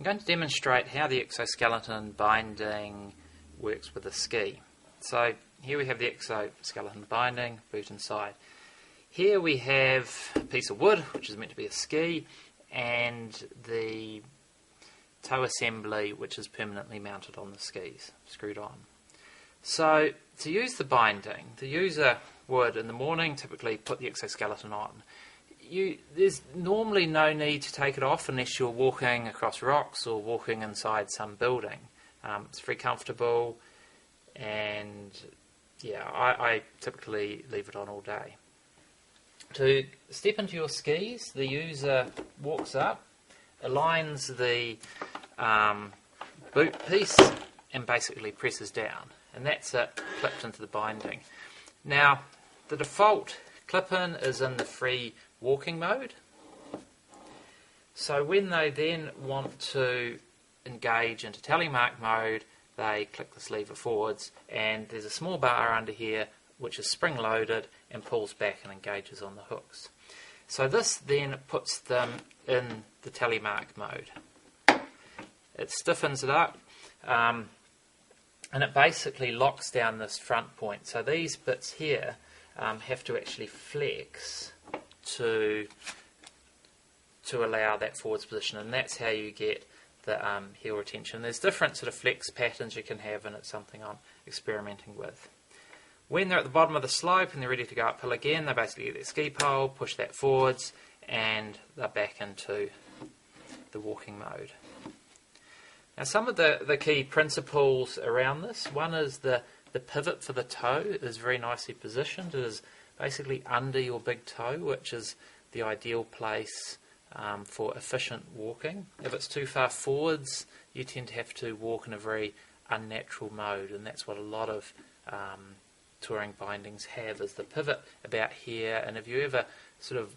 I'm going to demonstrate how the exoskeleton binding works with a ski. So here we have the exoskeleton binding, boot inside. Here we have a piece of wood, which is meant to be a ski, and the toe assembly, which is permanently mounted on the skis, screwed on. So to use the binding, the user would in the morning typically put the exoskeleton on. There's normally no need to take it off unless you're walking across rocks or walking inside some building. It's very comfortable, and yeah, I typically leave it on all day. To step into your skis, the user walks up, aligns the boot piece and basically presses down, and that's it, clipped into the binding. Now, the default clip-in is in the free walking mode. So when they then want to engage into telemark mode, they click this lever forwards, and there's a small bar under here which is spring-loaded and pulls back and engages on the hooks. So this then puts them in the telemark mode. It stiffens it up, and it basically locks down this front point. So these bits here have to actually flex to allow that forwards position, and that's how you get the heel retention. There's different sort of flex patterns you can have, and it's something I'm experimenting with. When they're at the bottom of the slope and they're ready to go uphill again, they basically get their ski pole, push that forwards, and they're back into the walking mode. Now, some of the key principles around this, one is the pivot for the toe is very nicely positioned. It is basically under your big toe, which is the ideal place for efficient walking. If it's too far forwards, you tend to have to walk in a very unnatural mode, and that's what a lot of touring bindings have, is the pivot about here. And if you ever sort of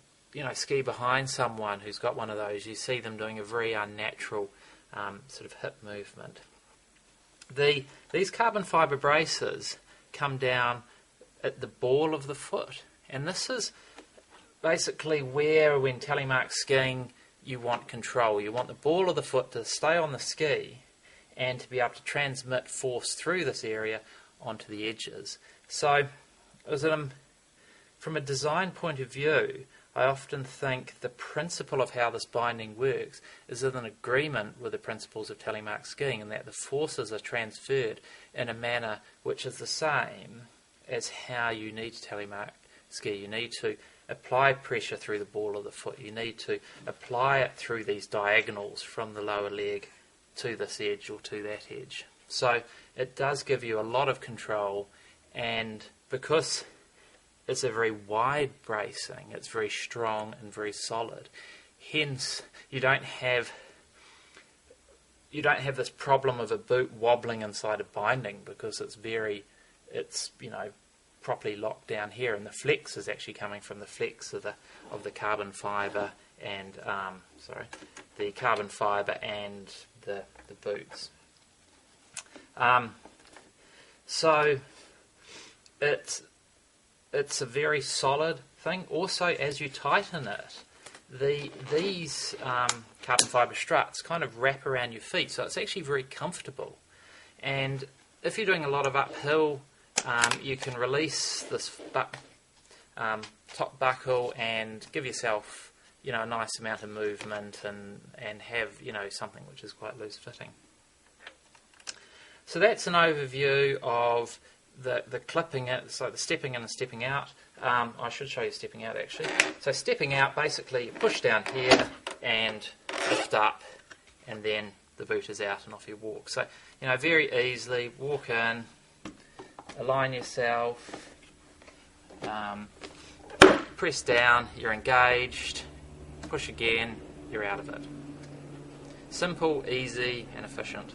ski behind someone who's got one of those, you see them doing a very unnatural sort of hip movement. These carbon fibre braces come down at the ball of the foot, and this is basically where, when telemark skiing, you want control. You want the ball of the foot to stay on the ski and to be able to transmit force through this area onto the edges. So, from a design point of view, I often think the principle of how this binding works is in agreement with the principles of telemark skiing, and that the forces are transferred in a manner which is the same as how you need to telemark ski. You need to apply pressure through the ball of the foot. You need to apply it through these diagonals from the lower leg to this edge or to that edge. So it does give you a lot of control, and because it's a very wide bracing, it's very strong and very solid. Hence, you don't have this problem of a boot wobbling inside a binding, because it's properly locked down here, and the flex is actually coming from the flex of the carbon fibre and the carbon fibre and the boots. So it's a very solid thing. Also, as you tighten it, these carbon fibre struts kind of wrap around your feet, so it's actually very comfortable. And if you're doing a lot of uphill, you can release this top buckle and give yourself a nice amount of movement and have something which is quite loose fitting. So that's an overview of the clipping it, so the stepping in and stepping out. I should show you stepping out actually. So stepping out, basically you push down here and lift up, and then the boot is out and off you walk. So very easily walk in, align yourself, press down, you're engaged, push again, you're out of it. Simple, easy and efficient.